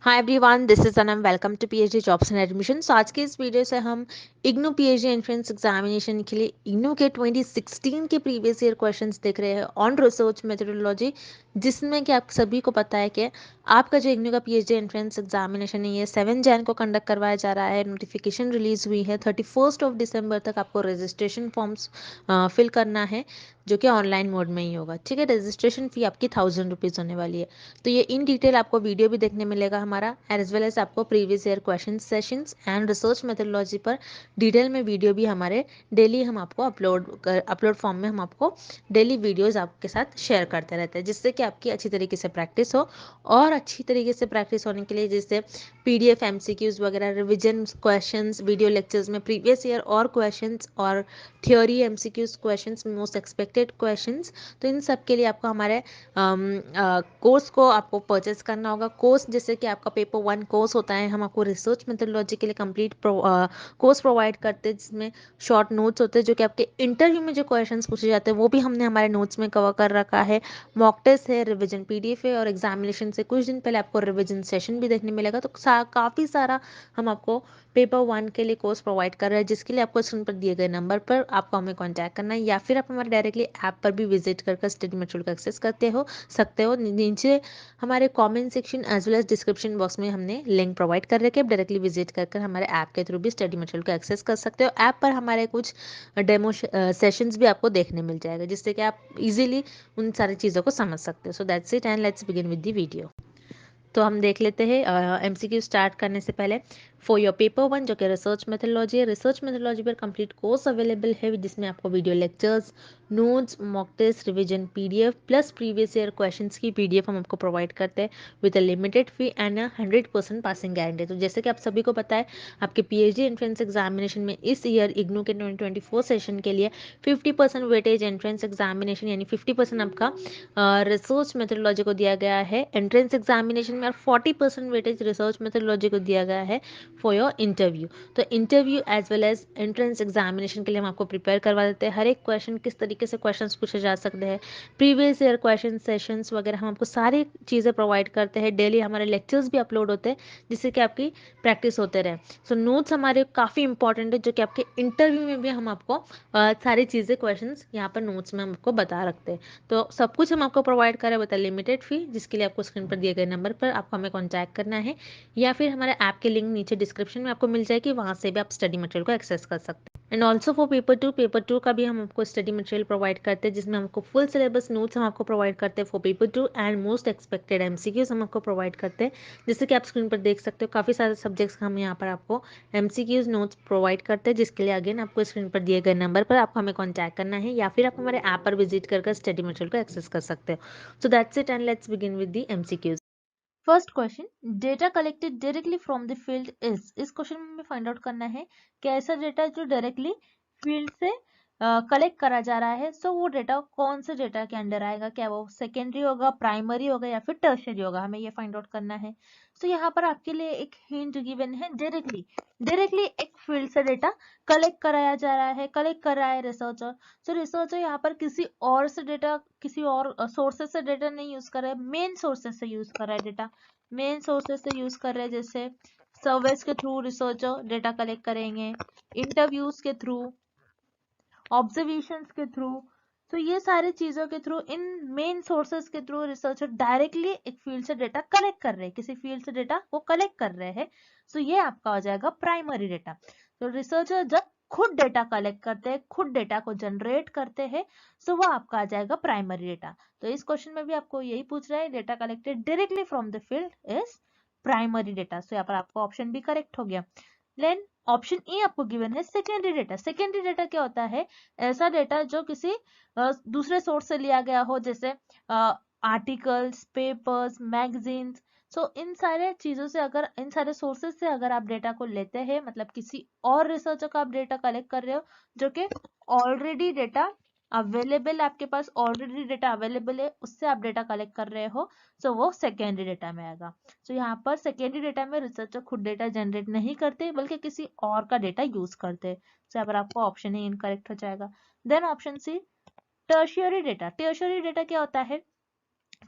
Hi everyone, this is Anam. Welcome to PhD jobs and admission. तो आज के इस वीडियो से हम इग्नू पीएचडी एंट्रेंस एग्जामिनेशन के लिए इग्नू के 2016 के प्रीवियस ईयर क्वेश्चंस देख रहे हैं ऑन रिसर्च मेथोडोलॉजी, जिसमें कि आप सभी को पता है कि आपका जो इग्नू का पीएचडी एंट्रेंस एग्जामिनेशन है ये 7 जैन को कंडक्ट करवाया जा रहा है। नोटिफिकेशन रिलीज हुई है। 31 दिसंबर तक आपको रजिस्ट्रेशन फॉर्म्स फिल करना है, जो कि ऑनलाइन मोड में ही होगा। ठीक है, रजिस्ट्रेशन फी आपकी 1000 रुपीज़ होने वाली है। तो ये इन डिटेल आपको वीडियो भी देखने मिलेगा हमारा, एज वेल एज आपको previous year question sessions and research methodology पर डिटेल में वीडियो भी हमारे डेली हम आपको अपलोड फॉर्म में हम आपको डेली वीडियोस आपके साथ शेयर करते रहते हैं, जिससे कि आपकी अच्छी तरीके से प्रैक्टिस हो। और अच्छी तरीके से प्रैक्टिस होने के लिए जैसे पीडीएफ एमसीक्यूज वगैरह, रिविजन क्वेश्चंस, वीडियो लेक्चर्स में प्रीवियस ईयर और क्वेश्चंस और theory MCQs questions, most expected questions. तो इन सब के लिए आपको हमारे कोर्स को आपको परचेस करना होगा। कोर्स जैसे कि आपका पेपर 1 कोर्स होता है, हम आपको रिसर्च मेथोडोलॉजी के लिए कंप्लीट कोर्स प्रोवाइड करते हैं, जिसमें शॉर्ट नोट्स होते हैं जो कि आपके इंटरव्यू में जो क्वेश्चंस पूछे जाते हैं वो भी हमने हमारे नोट्स में कवर कर रखा है। मॉक टेस्ट है, रिविजन पीडीएफ है, और एग्जामिनेशन से कुछ दिन पहले आपको रिविजन सेशन भी देखने मिलेगा। तो काफ़ी सारा हम आपको पेपर 1 के लिए कोर्स प्रोवाइड कर रहे हैं, जिसके लिए आपको स्क्रीन पर दिए गए नंबर पर आपको हमें कॉन्टैक्ट करना है, या फिर आप हमारे डायरेक्टली ऐप पर भी विजिट कर स्टडी मटेरियल को एक्सेस सकते हो। नीचे हमारे comment section as well as description box में हमने लिंक प्रोवाइड कर रखे हैं। डायरेक्टली विजिट कर हमारे ऐप के थ्रू भी स्टडी मटेरियल को एक्सेस कर सकते हो। ऐप पर हमारे कुछ डेमो सेशंस भी आपको देखने मिल जाएगा, जिससे कि आप इजीली उन सारी चीज़ों को समझ सकते हो। So that's it and let's begin with the video. तो हम देख लेते हैं एमसीक्यू स्टार्ट करने से पहले फॉर योर पेपर 1 जो कि रिसर्च मेथोडोलॉजी है। रिसर्च मेथोडोलॉजी पर कंप्लीट कोर्स अवेलेबल है, जिसमें आपको video lectures, notes, mock test, revision PDF plus previous year questions की पीडीएफ हम आपको प्रोवाइड करते हैं with a limited fee and 100% passing guarantee. तो जैसे कि आप सभी को पता है, आपके पीएचडी एंट्रेंस एग्जामिनेशन में इस ईयर इग्नू के 2024 सेशन के लिए 50% वेटेज एंट्रेंस एग्जामिनेशन यानी 50% आपका रिसर्च मेथोडोलॉजी को दिया गया है एंट्रेंस एग्जामिनेशन में, और 40% वेटेज रिसर्च मेथोडोलॉजी को दिया गया है फॉर योर इंटरव्यू। तो interview as well as entrance examination के लिए हम आपको प्रिपेयर करवा देते हैं। हर एक क्वेश्चन किस तरीके से क्वेश्चंस पूछे जा सकते हैं, प्रीवियस ईयर क्वेश्चन सेशंस वगैरह हम आपको सारी चीज़ें प्रोवाइड करते हैं। डेली हमारे लेक्चर्स भी अपलोड होते हैं, जिससे कि आपकी प्रैक्टिस होते रहे। सो नोट्स हमारे काफ़ी इंपॉर्टेंट है, जो कि आपके इंटरव्यू में भी हम आपको सारी चीज़ें क्वेश्चंस यहाँ पर नोट्स में हम आपको बता रखते हैं। तो सब कुछ हम आपको प्रोवाइड करें विद लिमिटेड फी, जिसके लिए आपको स्क्रीन पर दिए गए नंबर पर आपको हमें कॉन्टैक्ट करना है, या फिर हमारे ऐप के लिंक नीचे डिस्क्रिप्शन में आपको मिल जाएगी, वहाँ से भी आप स्टडी मटेरियल को एक्सेस कर सकते हैं। एंड ऑल्सो फॉर पेपर 2 का भी हम आपको स्टडी मटेरियल प्रोवाइड करते हैं, जिसमें हमको फुल सिलेबस नोट्स हम आपको प्रोवाइड करते हैं for paper 2 and most expected MCQs हम आपको प्रोवाइड करते हैं। जैसे कि आप स्क्रीन पर देख सकते हो, काफ़ी सारे सब्जेक्ट्स का हम यहाँ पर आपको एमसीक्यूज नोट्स प्रोवाइड करते हैं, जिसके लिए अगेन आपको स्क्रीन पर दिए गए नंबर पर आपको हमें कॉन्टैक्ट करना है, या फिर आप हमारे ऐप पर विजिट कर स्टडी मटेरियल को एक्सेस कर सकते हो। So that's it and let's begin with the MCQs. First question, data collected directly from the field is. इस क्वेश्चन में हमें फाइंड आउट करना है कि ऐसा डेटा जो डायरेक्टली फील्ड से कलेक्ट करा जा रहा है, सो वो डेटा कौन से डेटा के अंडर आएगा, क्या वो सेकेंडरी होगा, प्राइमरी होगा, या फिर टर्शियरी होगा, हमें ये फाइंड आउट करना है। सो यहाँ पर आपके लिए एक हिंट गिवन है, डायरेक्टली डायरेक्टली एक फील्ड से डेटा कलेक्ट कराया जा रहा है, कलेक्ट कर रहा है रिसर्चर। सो रिसर्चर यहाँ पर किसी और से डेटा, किसी और सोर्सेस से डेटा नहीं यूज कर रहा है, मेन सोर्सेस से यूज कर रहा है डेटा, मेन सोर्सेस से यूज कर रहे हैं। जैसे सर्वेस के थ्रू रिसर्चर डेटा कलेक्ट करेंगे, इंटरव्यूज के थ्रू, ऑब्जर्वेशंस के थ्रू। तो ये सारी चीजों के थ्रू, इन मेन सोर्सेस के थ्रू रिसर्चर डायरेक्टली एक फील्ड से डेटा कलेक्ट कर रहे हैं, किसी फील्ड से डेटा वो कलेक्ट कर रहे हैं। सो ये आपका हो जाएगा प्राइमरी डेटा। तो रिसर्चर जब खुद डेटा कलेक्ट करते हैं, खुद डेटा को जनरेट करते हैं, सो वो आपका आ जाएगा प्राइमरी डेटा। तो इस क्वेश्चन में भी आपको यही पूछ रहा है, data collected directly from the field is primary data. So यहाँ पर आपका ऑप्शन भी करेक्ट हो गया। देन ऑप्शन ई आपको गिवन है सेकेंडरी डेटा। सेकेंडरी डेटा क्या होता है, ऐसा डेटा जो किसी दूसरे सोर्स से लिया गया हो, जैसे आर्टिकल्स, पेपर्स, मैगजीन्स। सो इन सारे चीजों से, अगर इन सारे सोर्सेज से अगर आप डेटा को लेते हैं, मतलब किसी और रिसर्चर का आप डेटा कलेक्ट कर रहे हो, जो कि ऑलरेडी डेटा अवेलेबल, आपके पास ऑलरेडी डेटा अवेलेबल है, उससे आप डेटा कलेक्ट कर रहे हो, सो वो सेकेंडरी डेटा में आएगा। तो यहाँ पर सेकेंडरी डेटा में रिसर्चर खुद डेटा जनरेट नहीं करते, बल्कि किसी और का डेटा यूज करते हैं। तो यहाँ पर आपको ऑप्शन ही इनकरेक्ट हो जाएगा। Then option C, tertiary data. Tertiary data क्या होता है,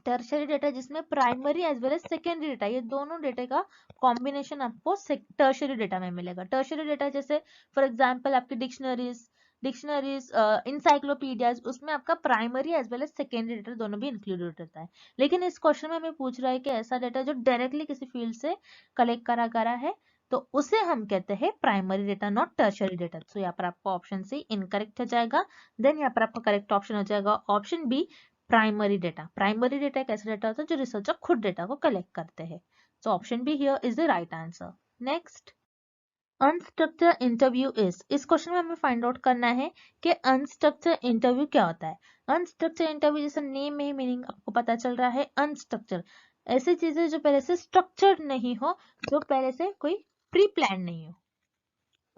टर्शरी डेटा जिसमें primary as well as secondary data, ये दोनों डेटा का कॉम्बिनेशन आपको टर्शरी डेटा में मिलेगा। टर्शरी डेटा जैसे फॉर एग्जांपल आपकी डिक्शनरीज इंसाइक्लोपीडियाज, उसमें आपका primary as well as secondary data दोनों भी इंक्लूडेड रहता है। लेकिन इस क्वेश्चन में हमें पूछ रहा है कि ऐसा डेटा जो डायरेक्टली किसी फील्ड से कलेक्ट करा गया है, तो उसे हम कहते हैं primary data, not tertiary data. तो यहाँ पर आपका ऑप्शन सी इनकरेक्ट हो जाएगा। देन यहाँ पर आपका करेक्ट ऑप्शन हो जाएगा option B, primary data. Primary data एक ऐसा डेटा होता है जो रिसर्चर खुद डेटा को कलेक्ट करते हैं। So option be here is the right answer. Next, unstructured interview is, इस क्वेश्चन में हमें फाइंड आउट करना है कि अनस्ट्रक्चर्ड इंटरव्यू क्या होता है। अनस्ट्रक्चर्ड इंटरव्यू जैसे नेम में ही मीनिंग आपको पता चल रहा है, अनस्ट्रक्चर ऐसी चीजें जो पहले से स्ट्रक्चर्ड नहीं हो, जो पहले से कोई प्री प्लान नहीं हो,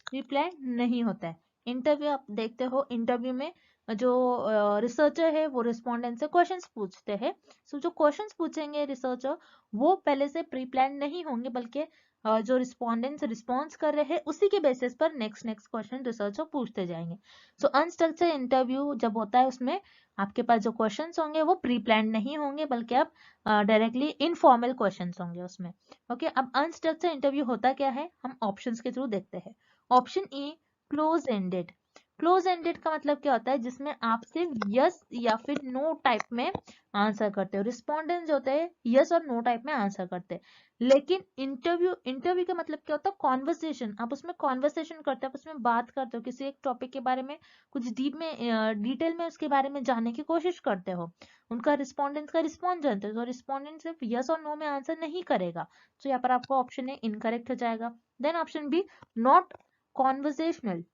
प्री प्लान नहीं होता है। इंटरव्यू आप देखते हो, इंटरव्यू में जो रिसर्चर है वो रिस्पोंडेंट से क्वेश्चंस पूछते हैं। सो जो क्वेश्चंस पूछेंगे रिसर्चर वो पहले से प्री प्लान नहीं होंगे, बल्कि जो रिस्पोंडेंट्स रिस्पॉन्स कर रहे हैं उसी के बेसिस पर नेक्स्ट क्वेश्चन रिसर्चर पूछते जाएंगे। सो अनस्ट्रक्चर्ड इंटरव्यू जब होता है उसमें आपके पास जो क्वेश्चंस होंगे वो प्री प्लान नहीं होंगे, बल्कि आप डायरेक्टली इनफॉर्मल क्वेश्चंस होंगे उसमें। ओके, अब अनस्ट्रक्चर्ड इंटरव्यू होता क्या है हम ऑप्शंस के थ्रू देखते हैं। Option A, close ended. Close ended का मतलब क्या होता है, जिसमें आप सिर्फ यस या फिर नो टाइप में आंसर करते हो। रिस्पोंडेंट जो होते हैं यस और नो टाइप में आंसर करते हैं। लेकिन इंटरव्यू का मतलब क्या होता है, कॉन्वर्सेशन। आप उसमें कॉन्वर्सेशन करते हो, आप उसमें बात करते हो, किसी एक टॉपिक के बारे में कुछ डिटेल में उसके बारे में जानने की कोशिश करते हो, उनका रिस्पोंडेंट का रिस्पॉन्स जानते हो। तो रिस्पोंडेंट सिर्फ यस और नो में आंसर नहीं करेगा। तो यहाँ पर आपको ऑप्शन ए इनकरेक्ट हो जाएगा। Then option B, not conversational.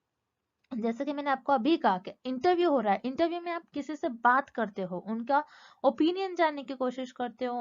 जैसे कि मैंने आपको अभी कहा कि इंटरव्यू हो रहा है, इंटरव्यू में आप किसी से बात करते हो, उनका ओपिनियन जानने की कोशिश करते हो,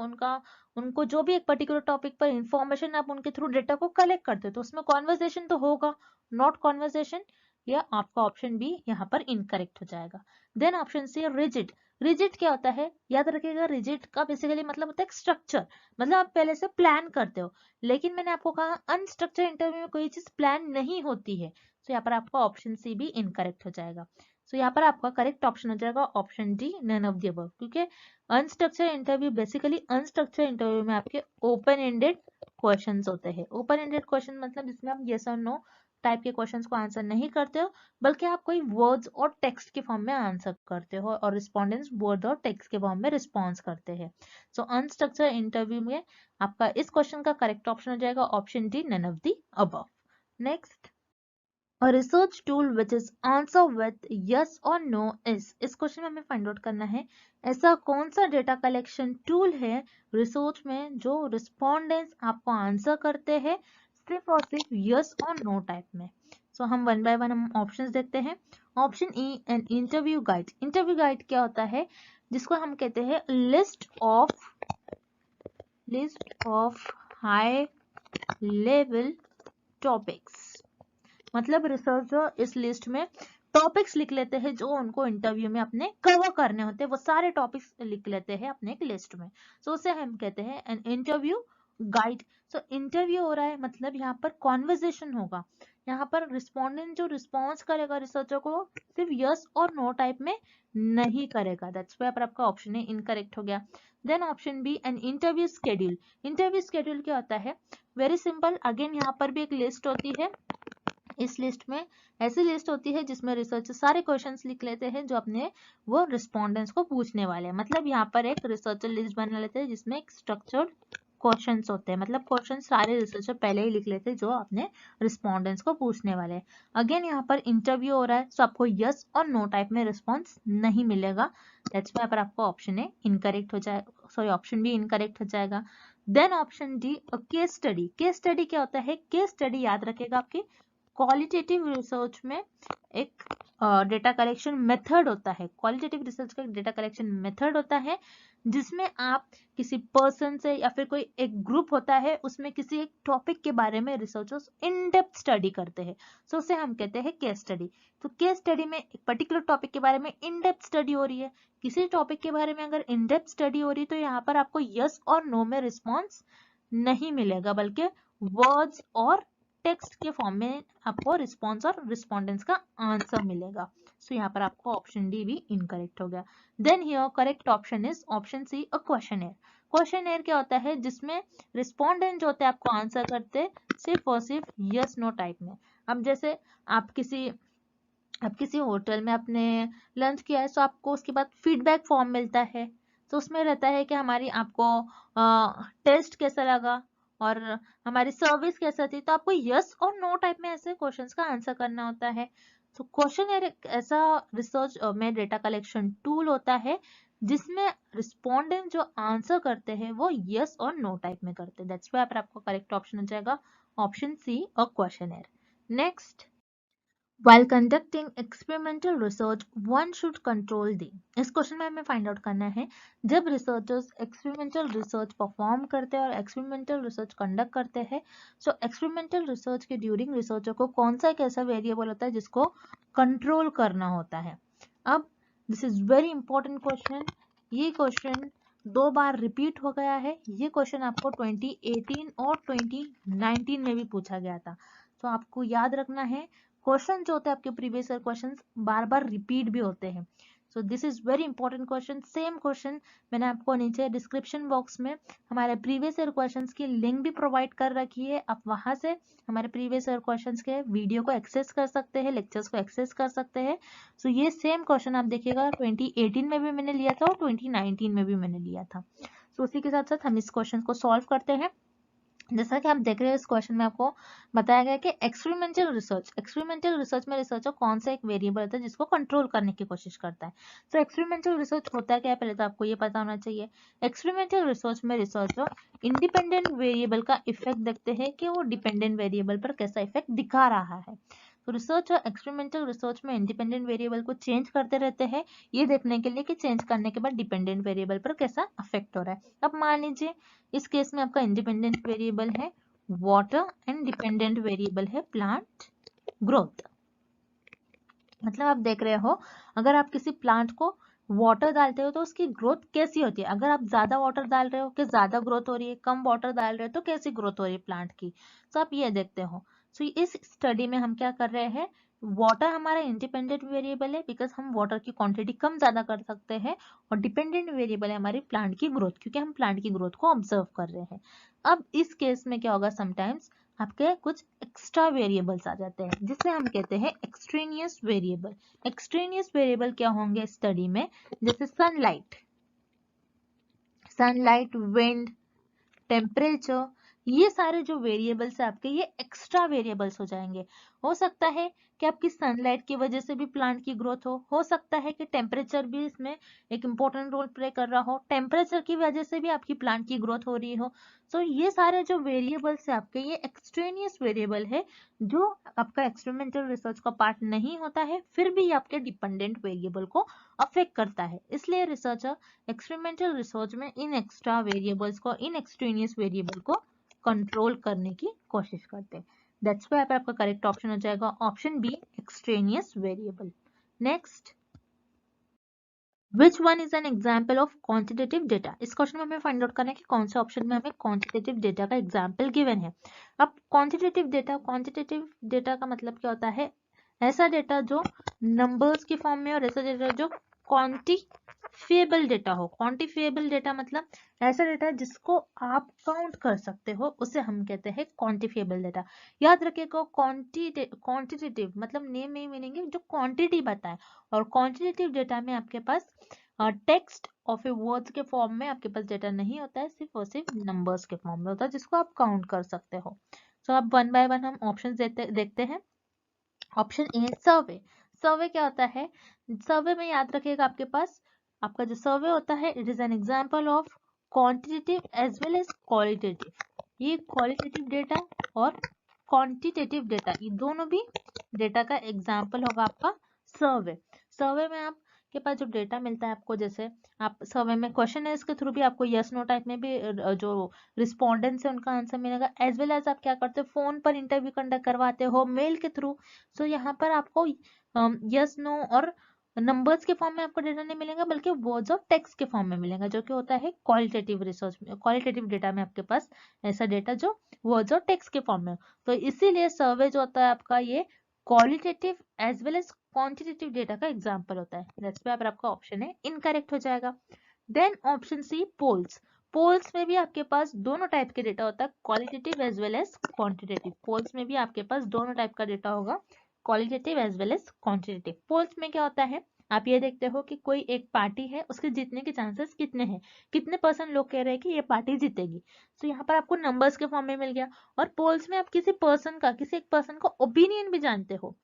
उनको जो भी एक पर्टिकुलर टॉपिक पर इंफॉर्मेशन आप उनके थ्रू डेटा को कलेक्ट करते हो, तो उसमें कॉन्वर्सेशन तो होगा, नॉट कॉन्वर्सेशन। या आपका ऑप्शन बी यहाँ पर इनकरेक्ट हो जाएगा। Then option C, rigid. Rigid क्या होता है, याद रखिएगा, रिजिड का बेसिकली मतलब होता है स्ट्रक्चर, मतलब आप पहले से प्लान करते हो। लेकिन मैंने आपको कहा अनस्ट्रक्चर इंटरव्यू में कोई चीज प्लान नहीं होती है। तो यहाँ पर आपका ऑप्शन सी भी इनकरेक्ट हो जाएगा। सो यहाँ पर आपका करेक्ट ऑप्शन हो जाएगा option D, none of the above. क्योंकि unstructured interview basically, unstructured interview में आपके ओपन एंडेड क्वेश्चंस होते हैं। ओपन एंडेड क्वेश्चन मतलब जिसमें आप यस और नो टाइप के क्वेश्चंस को आंसर नहीं करते हो, बल्कि आप कोई वर्ड्स और टेक्स्ट के फॉर्म में आंसर करते हो और रिस्पोंडेंट्स वर्ड और टेक्स्ट के फॉर्म में रिस्पॉन्स करते हैं। सो अनस्ट्रक्चर इंटरव्यू में आपका इस क्वेश्चन का करेक्ट ऑप्शन हो जाएगा option D, none of the above. Next, A research tool which is answer with yes or no is, इस क्वेश्चन में हमें फाइंड आउट करना है ऐसा कौन सा डेटा कलेक्शन टूल है रिसर्च में जो रिस्पोंडेंट्स आपको आंसर करते हैं सिर्फ और सिर्फ यस और नो टाइप में। सो हम वन बाय वन हम ऑप्शंस देखते हैं। Option E, an interview guide. Interview guide क्या होता है, जिसको हम कहते हैं list of high level topics. मतलब रिसर्चर इस लिस्ट में टॉपिक्स लिख लेते हैं जो उनको इंटरव्यू में अपने कवर करने होते हैं, वो सारे टॉपिक्स लिख लेते हैं अपने एक लिस्ट में। सो उसे हम कहते हैं an interview guide. So interview हो रहा है मतलब यहाँ पर कॉन्वर्सेशन होगा, यहाँ पर रिस्पोंडेंट जो रिस्पॉन्स करेगा रिसर्चर को सिर्फ यस और नो टाइप में नहीं करेगा। दैट्स व्हाई पर आपका ऑप्शन है इनकरेक्ट हो गया। Then option B, an interview schedule. Interview schedule क्या होता है, वेरी सिंपल, अगेन यहाँ पर भी एक लिस्ट होती है। इस लिस्ट में ऐसी लिस्ट होती है जिसमें रिसर्चर सारे क्वेश्चंस लिख लेते हैं जो अपने वो रिस्पोंडेंट्स को पूछने वाले हैं। मतलब यहाँ पर एक रिसर्चर लिस्ट बना लेते हैं जिसमें एक स्ट्रक्चर्ड क्वेश्चंस होते हैं, मतलब क्वेश्चन सारे रिसर्चर पहले ही लिख लेते हैं जो अपने रिस्पोंडेंट्स को पूछने वाले हैं। अगेन यहाँ पर इंटरव्यू हो रहा है, तो आपको यस और नो टाइप में रिस्पॉन्स नहीं मिलेगा। दैट्स व्हाई पर आपका ऑप्शन ए इनकरेक्ट हो जाएगा, सॉरी ऑप्शन बी इनकरेक्ट हो जाएगा। Then option D, case study. Case study क्या होता है, केस स्टडी याद रखेगा आपकी क्वालिटेटिव रिसर्च में एक डेटा कलेक्शन मेथड होता है। क्वालिटेटिव रिसर्च का डेटा कलेक्शन मेथड होता है जिसमें आप किसी पर्सन से या फिर कोई एक ग्रुप होता है उसमें किसी एक टॉपिक के बारे में रिसर्चर्स इन डेप्थ स्टडी करते हैं। सो उसे हम कहते हैं केस स्टडी। तो केस स्टडी में एक पर्टिकुलर टॉपिक के बारे में इन डेप्थ स्टडी हो रही है। किसी टॉपिक के बारे में अगर इन डेप्थ स्टडी हो रही है तो यहाँ पर आपको यस और नो में रिस्पॉन्स नहीं मिलेगा, बल्कि वर्ड्स और टेक्स्ट के फॉर्म में आपको रिस्पॉन्स और रिस्पॉन्डेंट्स का आंसर मिलेगा। सो यहाँ पर आपको ऑप्शन डी भी इनकरेक्ट हो गया। Then here correct option is option C, a questionnaire. Questionnaire क्या होता है, जिसमें रिस्पॉन्डेंट जो होते हैं आपको आंसर करते सिर्फ और सिर्फ यस नो टाइप में। अब जैसे आप किसी होटल में आपने लंच किया है, तो आपको उसके बाद फीडबैक फॉर्म मिलता है। तो उसमें रहता है कि हमारी आपको टेस्ट कैसा लगा और हमारी सर्विस कैसा थी। तो आपको यस और नो टाइप में ऐसे क्वेश्चंस का आंसर करना होता है। तो क्वेश्चन एक ऐसा रिसर्च में डेटा कलेक्शन टूल होता है जिसमें रिस्पोंडेंट जो आंसर करते हैं वो यस और नो टाइप में करते हैं। दैट्स व्हाई आपको करेक्ट ऑप्शन हो जाएगा option C, a questionnaire. Next, While conducting experimental research, one should control the। इस क्वेश्चन में हमें फाइंड आउट करना है, जब रिसर्चर्स एक्सपेरिमेंटल रिसर्च परफॉर्म करते हैं और एक्सपेरिमेंटल रिसर्च कंडक्ट करते हैं, सो एक्सपेरिमेंटल रिसर्च के ड्यूरिंग रिसर्चर को कौन सा एक ऐसा वेरिएबल होता है जिसको कंट्रोल करना होता है। अब this is very important question. ये क्वेश्चन 2 बार रिपीट हो गया है। ये क्वेश्चन आपको 2018 और 2019 में भी पूछा गया था। तो आपको याद रखना है, क्वेश्चन जो होते हैं आपके प्रीवियस ईयर क्वेश्चंस बार बार रिपीट भी होते हैं। So this is very important question. Same question मैंने आपको नीचे डिस्क्रिप्शन बॉक्स में हमारे प्रीवियस ईयर क्वेश्चंस की लिंक भी प्रोवाइड कर रखी है। आप वहां से हमारे प्रीवियस ईयर क्वेश्चंस के वीडियो को एक्सेस कर सकते हैं, लेक्चर्स को एक्सेस कर सकते हैं। सो ये सेम क्वेश्चन आप देखिएगा 2018 में भी मैंने लिया था और 2019 में भी मैंने लिया था। सो उसी के साथ साथ हम इस क्वेश्चन को सॉल्व करते हैं। जैसा कि आप देख रहे हैं, इस क्वेश्चन में आपको बताया गया कि एक्सपेरिमेंटल रिसर्च में रिसर्चर कौन सा एक वेरिएबल होता है जिसको कंट्रोल करने की कोशिश करता है। तो एक्सपेरिमेंटल रिसर्च होता क्या है, पहले तो आपको ये पता होना चाहिए। एक्सपेरिमेंटल रिसर्च में रिसर्चर इंडिपेंडेंट वेरिएबल का इफेक्ट देखते हैं कि वो डिपेंडेंट वेरिएबल पर कैसा इफेक्ट दिखा रहा है। तो रिसर्च और एक्सपेरिमेंटल रिसर्च में इंडिपेंडेंट वेरिएबल को चेंज करते रहते हैं, ये देखने के लिए कि चेंज करने के बाद डिपेंडेंट वेरिएबल पर कैसा अफेक्ट हो रहा है। अब मान लीजिए इस केस में आपका इंडिपेंडेंट वेरिएबल है वाटर एंड डिपेंडेंट वेरिएबल है प्लांट ग्रोथ। मतलब आप देख रहे हो, अगर आप किसी प्लांट को वाटर डालते हो तो उसकी ग्रोथ कैसी होती है। अगर आप ज्यादा वाटर डाल रहे हो कि ज्यादा ग्रोथ हो रही है, कम वाटर डाल रहे हो तो कैसी ग्रोथ हो रही है प्लांट की। तो आप ये देखते हो। सो इस स्टडी में हम क्या कर रहे हैं, वाटर हमारा इंडिपेंडेंट वेरिएबल है बिकॉज हम वाटर की क्वांटिटी कम ज्यादा कर सकते हैं, और डिपेंडेंट वेरिएबल है हमारी प्लांट की ग्रोथ, क्योंकि हम प्लांट की ग्रोथ को ऑब्जर्व कर रहे हैं। अब इस केस में क्या होगा, समटाइम्स आपके कुछ एक्स्ट्रा वेरिएबल्स आ जाते हैं जिसे हम कहते हैं एक्सट्रेनियस वेरिएबल। एक्सट्रेनियस वेरिएबल क्या होंगे स्टडी में, जैसे सनलाइट, विंड, टेम्परेचर, ये सारे जो वेरिएबल्स है आपके, ये एक्स्ट्रा वेरिएबल्स हो जाएंगे। हो सकता है कि आपकी सनलाइट की वजह से भी प्लांट की ग्रोथ हो सकता है कि टेम्परेचर भी इसमें एक इंपॉर्टेंट रोल प्ले कर रहा हो, टेम्परेचर की वजह से भी आपकी प्लांट की ग्रोथ हो रही हो। सो ये सारे जो वेरिएबल्स है आपके, ये एक्सट्रेनियस वेरिएबल है जो आपका एक्सपेरिमेंटल रिसर्च का पार्ट नहीं होता है, फिर भी आपके डिपेंडेंट वेरिएबल को अफेक्ट करता है। इसलिए रिसर्चर एक्सपेरिमेंटल रिसर्च में इन एक्स्ट्रा वेरिएबल्स को, इन एक्सट्रेनियस वेरिएबल को कंट्रोल करने की कोशिश करते हैं। दैट्स व्हाई आपका करेक्ट ऑप्शन हो जाएगा option B, extraneous variable. Next, which one is an example of quantitative data. इस क्वेश्चन में हमें फाइंड आउट करना है कि कौन से ऑप्शन में हमें क्वांटिटेटिव डेटा का एग्जाम्पल गिवन है। अब क्वांटिटेटिव डेटा का मतलब क्या होता है, ऐसा डेटा जो नंबर्स के फॉर्म में, और ऐसा डेटा जो क्वांटिफिएबल डेटा हो। क्वांटिफिएबल डेटा मतलब ऐसा डेटा जिसको आप काउंट कर सकते हो, उसे हम कहते हैं क्वांटिफिएबल डेटा। याद रखिएगा, क्वांटिटेटिव मतलब नेम में ही मीनिंग है जो क्वांटिटी बताए, और क्वांटिटेटिव डेटा में आपके पास टेक्स्ट ऑफ ए वर्ड्स के फॉर्म में आपके पास डेटा नहीं होता है, सिर्फ और सिर्फ नंबर्स के फॉर्म में होता है जिसको आप काउंट कर सकते हो। तो अब वन बाय वन हम ऑप्शन देखते हैं। ऑप्शन ए, सर्वे। सर्वे क्या होता है, सर्वे में याद रखिएगा आपके पास आपका जो सर्वे होता है, it is an example of quantitative as well as qualitative. ये क्वालिटेटिव डेटा और क्वांटिटेटिव डेटा, ये दोनों भी डेटा का एग्जांपल होगा आपका सर्वे। सर्वे में आप के पास जो डेटा मिलता है आपको, जैसे आप सर्वे में क्वेश्चन है, इसके थ्रू भी आपको यस नो टाइप में भी जो रिस्पोंडेंट्स है उनका आंसर मिलेगा, एज वेल एज आप क्या करते हो, फोन पर इंटरव्यू कंडक्ट करवाते हो मेल के थ्रू। सो यहाँ पर आपको यस नो और नंबर्स के फॉर्म में आपको डेटा नहीं मिलेगा, बल्कि वर्ड्स ऑफ टेक्स्ट के फॉर्म में मिलेगा, जो कि होता है क्वालिटेटिव रिसर्च में, क्वालिटेटिव डेटा में आपके पास ऐसा डेटा जो वर्ड्स और टेक्स्ट के फॉर्म में हो। तो इसीलिए सर्वे जो होता है आपका ये qualitative as well as quantitative data का एग्जाम्पल होता है। दैट्स पे आपका ऑप्शन है इनकरेक्ट हो जाएगा। Then option C polls. Polls में भी आपके पास दोनों टाइप के डेटा होता है, qualitative as well as quantitative. Polls में भी आपके पास दोनों टाइप का डेटा होगा, qualitative as well as quantitative. Polls में क्या होता है, आप ये देखते हो कि कोई एक पार्टी है, उसके जीतने के चांसेस कितने हैं, कितने परसेंट लोग कह रहे हैं कि ये पार्टी जीतेगी। तो यहाँ पर आपको नंबर्स के फॉर्म में मिल गया। और पोल्स में आप किसी पर्सन का, किसी एक पर्सन का ओपिनियन भी जानते हो।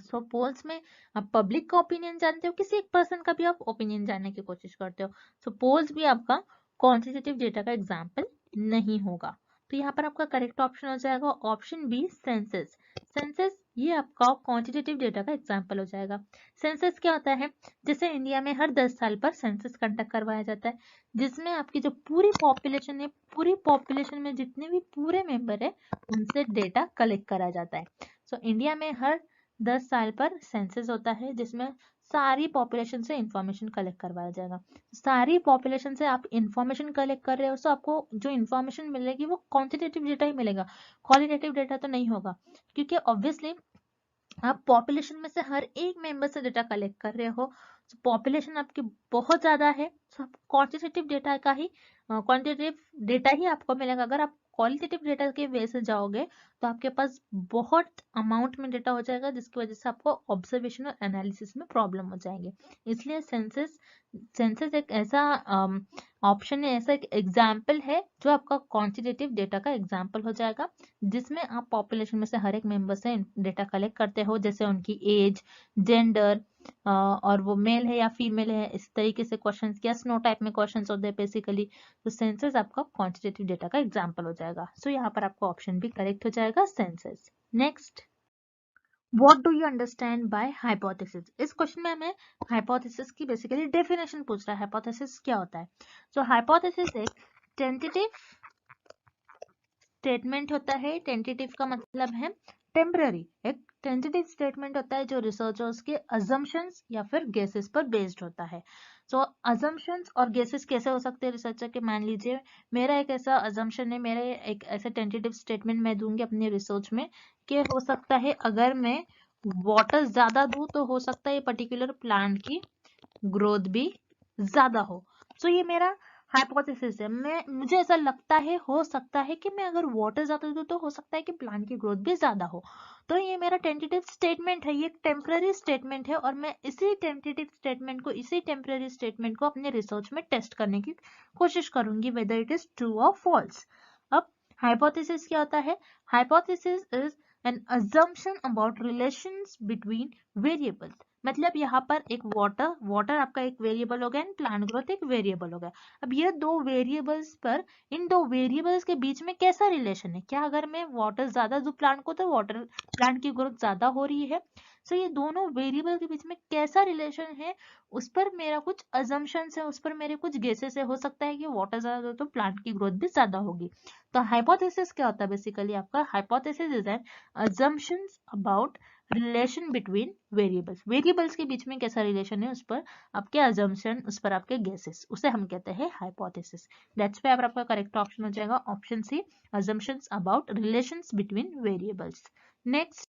सो पोल्स में आप पब्लिक का ओपिनियन जानते हो, किसी एक पर्सन का भी आप ओपिनियन जानने की कोशिश करते हो। सो पोल्स भी आपका क्वांटिटेटिव डेटा का एग्जाम्पल नहीं होगा। तो यहाँ पर आपका करेक्ट ऑप्शन हो जाएगा ऑप्शन बी सेंसस। सेंसस ये आपका क्वांटिटेटिव डेटा का एग्जाम्पल हो जाएगा। सेंसस क्या होता है, जैसे इंडिया में हर 10 साल पर सेंसस कंडक्ट करवाया जाता है, जिसमें आपकी जो पूरी पॉपुलेशन है, पूरी पॉपुलेशन में जितने भी पूरे मेंबर है, उनसे डेटा कलेक्ट करा जाता है। सो इंडिया में हर 10 साल पर सेंसस होता है, जिसमें सारी पॉपुलेशन से इंफॉर्मेशन कलेक्ट करवाया जाएगा। सारी पॉपुलेशन से आप इंफॉर्मेशन कलेक्ट कर रहे हो, तो आपको जो इंफॉर्मेशन मिलेगी वो क्वांटिटेटिव डेटा ही मिलेगा, क्वालिटेटिव डेटा तो नहीं होगा, क्योंकि ऑब्वियसली आप पॉपुलेशन में से हर एक मेंबर से डेटा कलेक्ट कर रहे हो। तो पॉपुलेशन आपकी बहुत ज्यादा है, तो आप क्वांटिटेटिव डेटा का ही, क्वांटिटेटिव डेटा ही आपको मिलेगा। अगर आप क्वालिटेटिव डेटा के वे से जाओगे तो आपके पास बहुत अमाउंट में डेटा हो जाएगा, जिसकी वजह से आपको ऑब्जर्वेशन और एनालिसिस में प्रॉब्लम हो जाएंगे। इसलिए सेंसस सेंसस एक ऐसा ऑप्शन है, ऐसा एक एग्जाम्पल है जो आपका क्वांटिटेटिव डेटा का एग्जाम्पल हो जाएगा, जिसमें आप पॉपुलेशन में से हर एक मेंबर से डेटा कलेक्ट करते हो, जैसे उनकी एज, जेंडर, और वो मेल है या फीमेल है, इस तरीके से क्वेश्चंस, यस नो टाइप में क्वेश्चंस होते हैं बेसिकली। तो सेंसस आपका क्वांटिटेटिव डेटा का एग्जाम्पल हो जाएगा। सो यहाँ पर आपका ऑप्शन भी करेक्ट हो जाएगा, census. Next, what do you understand by hypothesis. इस क्वेश्चन में हमें हाइपोथेसिस की बेसिकली डेफिनेशन पूछ रहा है, हाइपोथेसिस क्या होता है। सो हाइपोथेसिस एक टेंटेटिव स्टेटमेंट होता है। टेंटेटिव का मतलब है टेम्पररी। एक टेंटेटिव स्टेटमेंट होता है जो रिसर्चर्स के अजम्पशंस या फिर गेसेस पर बेस्ड होता है। सो अजम्पशंस और गेसेस कैसे हो सकते हैं रिसर्चर के, मान लीजिए मेरा एक ऐसा अजम्पशन है, मेरा एक ऐसा टेंटेटिव स्टेटमेंट मैं दूंगी अपनी रिसर्च में कि हो सकता है अगर मैं वाटर ज्यादा दूं तो हो सकता है पर्टिकुलर प्लांट की ग्रोथ भी ज्यादा हो। सो ये मेरा हाइपोथेसिस है, मुझे ऐसा लगता है, हो सकता है कि मैं अगर वाटर ज्यादा दूं तो हो सकता है कि प्लांट की ग्रोथ भी ज्यादा हो। तो ये मेरा टेंटेटिव स्टेटमेंट है, ये एक टेम्पररी स्टेटमेंट है, और मैं इसी टेंटेटिव स्टेटमेंट को, इसी टेम्पररी स्टेटमेंट को अपने रिसर्च में टेस्ट करने की कोशिश करूंगी वेदर इट इज ट्रू और फॉल्स। अब हाइपोथेसिस क्या होता है, hypothesis is an assumption about relations between variables। मतलब यहाँ पर एक वाटर आपका एक वेरिएबल हो गया एंड प्लांट ग्रोथ एक वेरिएबल हो गया। अब ये दो वेरिएबल्स पर, इन दो वेरिएबल्स के बीच में कैसा रिलेशन है, क्या अगर मैं वाटर ज्यादा दूं प्लांट को तो वाटर प्लांट की ग्रोथ ज्यादा हो रही है। सो ये दोनों वेरिएबल के बीच में कैसा रिलेशन है, उस पर मेरा कुछ अजम्पशंस है, उस पर मेरे कुछ गेसेस है। हो सकता है कि वाटर ज्यादा दो तो प्लांट की ग्रोथ भी ज्यादा होगी। तो हाइपोथेसिस क्या होता है, बेसिकली आपका hypothesis is an assumptions about relation between variables. Variables के बीच में कैसा रिलेशन है, उस पर आपके अजम्पशन, उस पर आपके गेसेस, उसे हम कहते हैं हाइपोथेसिस। दैट्स पे आपका करेक्ट ऑप्शन हो जाएगा option C, assumptions about relations between variables। Next,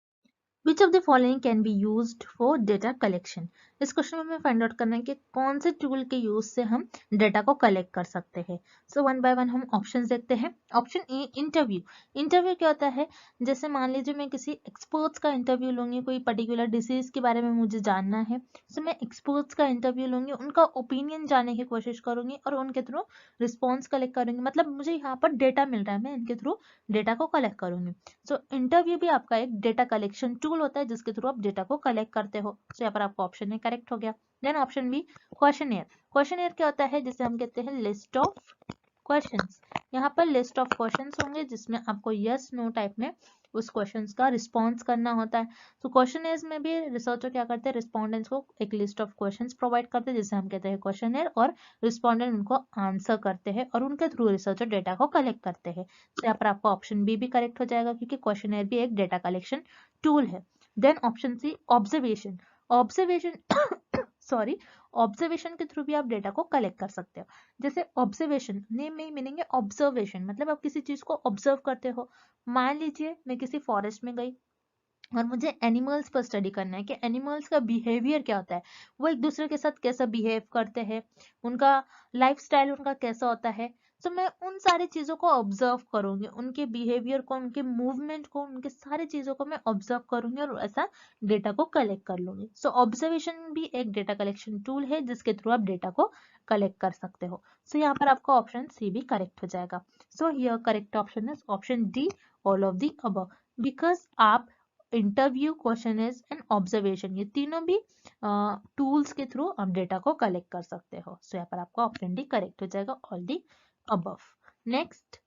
which of the following can be used for data collection. इस क्वेश्चन में हमें फाइंड आउट करना है कि कौन से टूल के यूज से हम डेटा को कलेक्ट कर सकते हैं। सो वन बाय वन हम ऑप्शंस देखते हैं। Option A, interview. इंटरव्यू क्या होता है, जैसे मान लीजिए मैं किसी एक्सपर्ट्स का इंटरव्यू लूंगी, कोई पर्टिकुलर डिसीज के बारे में मुझे जानना है, तो मैं एक्सपर्ट्स का इंटरव्यू लूंगी, उनका ओपिनियन जानने की कोशिश करूंगी और उनके थ्रू रिस्पॉन्स कलेक्ट करूंगी। मतलब मुझे यहाँ पर डेटा मिल रहा है, मैं इनके थ्रू डेटा को कलेक्ट करूंगी। सो इंटरव्यू भी आपका एक डेटा कलेक्शन टूल होता है, जिसके थ्रू आप डेटा को कलेक्ट करते हो। सो यहाँ पर आपका ऑप्शन में करेक्ट हो गया। Then option B, questionnaire. Questionnaire क्या होता है, जिसे हम कहते हैं लिस्ट ऑफ क्वेश्चंस। यहाँ पर लिस्ट ऑफ क्वेश्चंस होंगे, जिसमें आपको यस नो टाइप में उस क्वेश्चंस का रिस्पॉन्स करना होता है। तो क्वेश्चनियर्स में भी रिसर्चर क्या करते हैं, रिस्पोंडेंट्स को एक लिस्ट ऑफ क्वेश्चंस प्रोवाइड करते हैं, जिसे हम कहते हैं क्वेश्चनियर, और रिस्पोंडेंट उनको आंसर करते हैं और उनके थ्रू रिसर्चर डेटा को कलेक्ट करते हैं। तो यहाँ पर आपका ऑप्शन बी भी करेक्ट हो जाएगा, क्योंकि क्वेश्चनियर भी एक डेटा कलेक्शन टूल है। Then option C, observation. Observation sorry, observation के थ्रू भी आप डेटा को कलेक्ट कर सकते हो। जैसे ऑब्जर्वेशन, नेम में ही मीनिंग है ऑब्जर्वेशन, मतलब आप किसी चीज को ऑब्जर्व करते हो। मान लीजिए मैं किसी फॉरेस्ट में गई और मुझे एनिमल्स पर स्टडी करना है कि एनिमल्स का बिहेवियर क्या होता है, वो एक दूसरे के साथ कैसा बिहेव करते हैं, उनका लाइफस्टाइल उनका कैसा होता है। तो मैं उन सारी चीजों को ऑब्जर्व करूंगी, उनके बिहेवियर को, उनके मूवमेंट को, उनके सारी चीजों को मैं ऑब्जर्व करूंगी और ऐसा डेटा को कलेक्ट कर लूंगी। सो ऑब्जर्वेशन भी एक डेटा कलेक्शन टूल है जिसके थ्रू आप डेटा को कलेक्ट कर सकते हो। सो यहाँ पर आपका ऑप्शन सी भी करेक्ट हो जाएगा। So here correct option is option D, all of the above, because आप इंटरव्यू, क्वेश्चनर्स एंड ऑब्जर्वेशन, ये तीनों भी टूल्स के थ्रू आप डेटा को कलेक्ट कर सकते हो। सो यहाँ पर आपका ऑप्शन डी करेक्ट हो जाएगा, all the above. Next,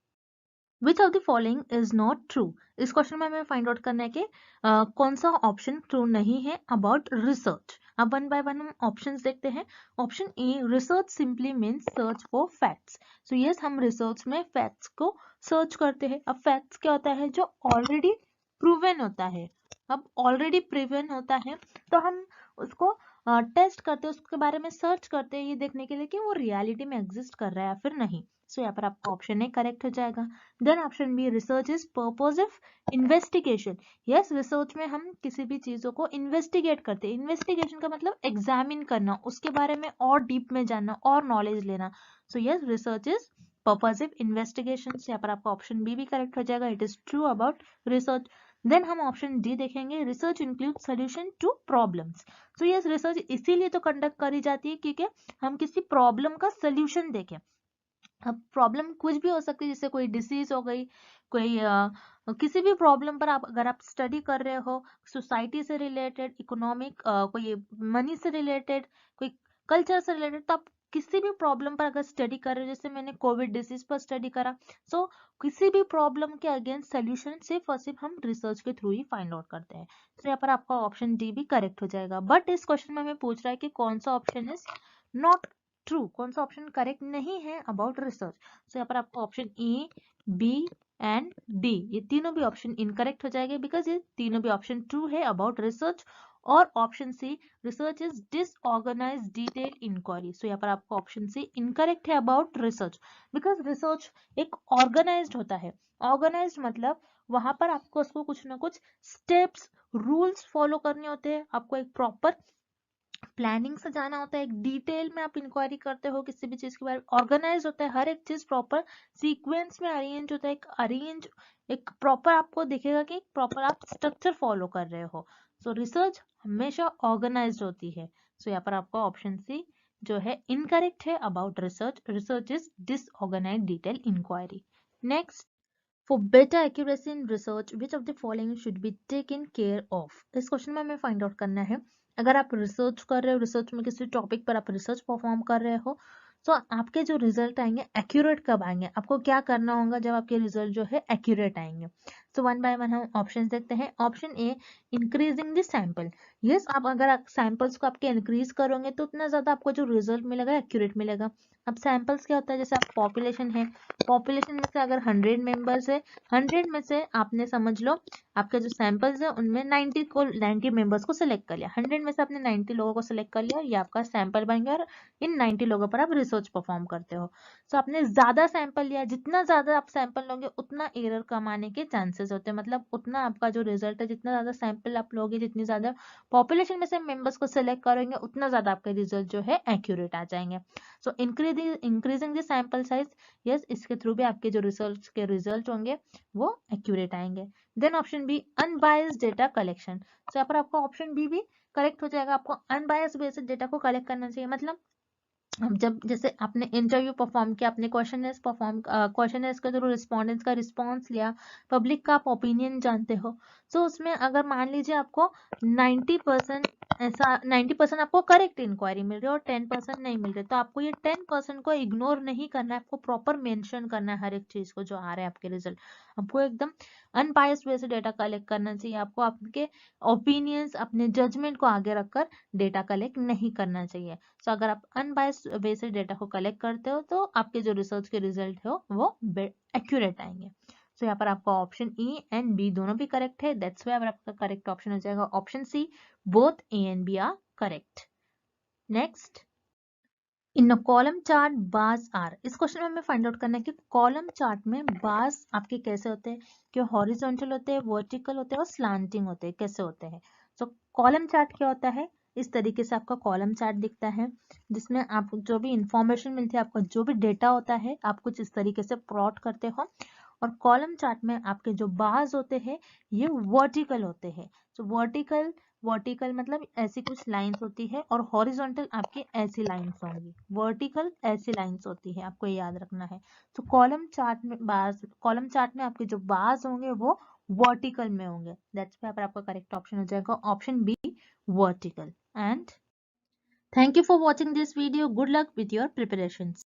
which of the following is not true. इस क्वेश्चन में हमें फाइंड आउट करना है कि कौन सा ऑप्शन ट्रू नहीं है अबाउट रिसर्च। अब वन बाय वन हम ऑप्शंस देखते हैं। Option A, research simply means search for facts. So yes, हम रिसर्च में फैक्ट्स को सर्च करते हैं। अब फैक्ट्स क्या होता है, जो ऑलरेडी प्रूवन होता है। अब ऑलरेडी प्रूवन होता है तो हम उसको टेस्ट करते हैं, उसके बारे में सर्च करते हैं, ये देखने के लिए कि वो रियलिटी में एग्जिस्ट कर रहा है या फिर नहीं। सो यहाँ पर आपका ऑप्शन ए करेक्ट हो जाएगा। Then option B, research is purpose of investigation. Yes, research में हम किसी भी चीजों को इन्वेस्टिगेट करते हैं। इन्वेस्टिगेशन का मतलब एग्जामिन करना, उसके बारे में और डीप में जानना और नॉलेज लेना। So yes, research is purpose of investigation. यहाँ पर आपका ऑप्शन बी भी करेक्ट हो जाएगा, it is true about research. Then हम ऑप्शन डी देखेंगे, research include solution to problems. तो यस, रिसर्च इसीलिए तो कंडक्ट करी जाती है क्योंकि हम किसी प्रॉब्लम का सोल्यूशन देखें। अब प्रॉब्लम कुछ भी हो सकती है, जैसे कोई डिसीज हो गई, कोई किसी भी प्रॉब्लम पर आप अगर आप स्टडी कर रहे हो, सोसाइटी से रिलेटेड, इकोनॉमिक, कोई मनी से रिलेटेड, कोई कल्चर से रिलेटेड, तो आप किसी भी प्रॉब्लम पर अगर स्टडी कर रहे हो, जैसे मैंने कोविड डिसीज पर स्टडी करा, सो किसी भी प्रॉब्लम के अगेंस्ट सोल्यूशन सिर्फ और सिर्फ हम रिसर्च के थ्रू ही फाइंड आउट करते हैं। तो यहाँ पर आपका ऑप्शन डी भी करेक्ट हो जाएगा। बट इस क्वेश्चन में हमें पूछ रहा है कि कौन सा ऑप्शन इज नॉट ट्रू, कौन सा ऑप्शन करेक्ट नहीं है अबाउट रिसर्च। सो यहाँ पर आपको option A, B and D, ये तीनों भी ऑप्शन इनकरेक्ट हो जाएंगे, बिकॉज ये तीनों भी ऑप्शन ट्रू है अबाउट रिसर्च। और option C, research is disorganised detail inquiry. So यहाँ पर आपका ऑप्शन सी इनकरेक्ट है अबाउट रिसर्च, बिकॉज रिसर्च एक ऑर्गेनाइज्ड होता है। ऑर्गेनाइज्ड मतलब वहां पर आपको उसको कुछ ना कुछ स्टेप्स, रूल्स फॉलो करने होते हैं, आपको एक प्रॉपर प्लानिंग से जाना होता है, एक डिटेल में आप इंक्वायरी करते हो किसी भी चीज के बारे में। ऑर्गेनाइज होता है, हर एक चीज प्रॉपर सीक्वेंस में अरेंज होता है, एक प्रॉपर आपको दिखेगा कि प्रॉपर आप स्ट्रक्चर फॉलो कर रहे हो। सो रिसर्च हमेशा ऑर्गेनाइज होती है। सो यहाँ पर आपका ऑप्शन सी जो है इनकरेक्ट है about research. Research is disorganised detail inquiry. Next, for better accuracy in research which of the following should be taken care of. इस क्वेश्चन में हमें फाइंड आउट करना है, अगर आप रिसर्च कर रहे हो, रिसर्च में किसी टॉपिक पर आप रिसर्च परफॉर्म कर रहे हो, तो आपके जो रिजल्ट आएंगे एक्यूरेट कब आएंगे, आपको क्या करना होगा जब आपके रिजल्ट जो है एक्यूरेट आएंगे। तो वन बाय वन हम ऑप्शन देखते हैं। Option A, increasing the sample. Yes, आप अगर आप सैंपल्स को आपके इंक्रीज करोगे तो उतना ज्यादा आपको जो रिजल्ट मिलेगा एक्यूरेट मिलेगा। अब सैंपल्स क्या होता है, जैसे आप पॉपुलेशन है, पॉपुलेशन में से अगर 100 मेंबर्स है, 100 में से आपने समझ लो आपके जो सैंपल्स है उनमें 90 मेंबर्स को सिलेक्ट कर लिया, 100 में से आपने 90 लोगों को सिलेक्ट कर लिया, ये आपका सैंपल बन गया और इन 90 लोगों पर आप रिसर्च परफॉर्म करते हो। तो आपने ज्यादा सैंपल लिया, जितना ज्यादा आप सैंपल लोगे उतना एरर कम आने के चांसेस होते हैं, मतलब उतना आपका जो रिजल्ट है, जितना ज्यादा सैंपल आप लोगे, जितनी ज्यादा पॉपुलेशन में से मेंबर्स को सिलेक्ट करेंगे, उतना ज्यादा आपके रिजल्ट जो है एक्यूरेट आ जाएंगे। सो increasing the sample size, yes, इसके थ्रू भी आपके जो रिसर्च के रिजल्ट होंगे वो एक्यूरेट आएंगे। Then option B, unbiased data collection. तो यहाँ पर आपका ऑप्शन बी भी करेक्ट हो जाएगा, आपको अनबायस्ड बेसिस डेटा को कलेक्ट करना चाहिए। मतलब अब जब जैसे आपने इंटरव्यू परफॉर्म किया, आपने क्वेश्चनर्स के थ्रू रिस्पोंडेंट्स का रिस्पांस लिया, पब्लिक का आप ओपिनियन जानते हो, तो उसमें अगर मान लीजिए आपको 90% ऐसा 90% आपको करेक्ट इंक्वायरी मिल रही है और 10% नहीं मिल रही, तो आपको ये 10% को इग्नोर नहीं करना है, आपको प्रॉपर मेंशन करना है हर एक चीज को जो आ रहा है आपके रिजल्ट। आपको एकदम अनबायस्ड वे से डेटा कलेक्ट करना चाहिए, आपको आपके ओपिनियंस, अपने जजमेंट को आगे रखकर डेटा कलेक्ट नहीं करना चाहिए। तो अगर आप अनबायस्ड वे से डेटा को कलेक्ट करते हो तो आपके जो रिसर्च के रिजल्ट हो वो एक्यूरेट आएंगे। सो यहाँ पर आपका ऑप्शन ए एंड बी दोनों भी करेक्ट है, दैट्स वाई आपका करेक्ट ऑप्शन हो जाएगा option C, both A and B are correct. Next, in column chart bars are, इस क्वेश्चन में हमें फाइंड आउट करना है कि कॉलम चार्ट में बार्स आपके कैसे होते हैं, कि हॉरिजॉन्टल होते हैं, वर्टिकल होते हैं और स्लांटिंग होते हैं, कैसे होते हैं। सो कॉलम चार्ट क्या होता है, इस तरीके से आपका कॉलम चार्ट दिखता है जिसमें आप जो भी इंफॉर्मेशन मिलती है, आपका जो भी डेटा होता है, आप कुछ इस तरीके से प्लॉट करते हो। और कॉलम चार्ट में आपके जो बार्स होते हैं ये वर्टिकल होते हैं। तो वर्टिकल मतलब ऐसी कुछ लाइंस होती है और हॉरिजॉन्टल आपके ऐसी लाइंस होंगी, वर्टिकल ऐसी लाइंस होती है, आपको याद रखना है। तो कॉलम चार्ट में आपके जो बार्स होंगे वो वर्टिकल में होंगे, दैट्स व्हाई आपका करेक्ट ऑप्शन हो जाएगा option B, vertical. And thank you for watching this video, good luck with your preparations.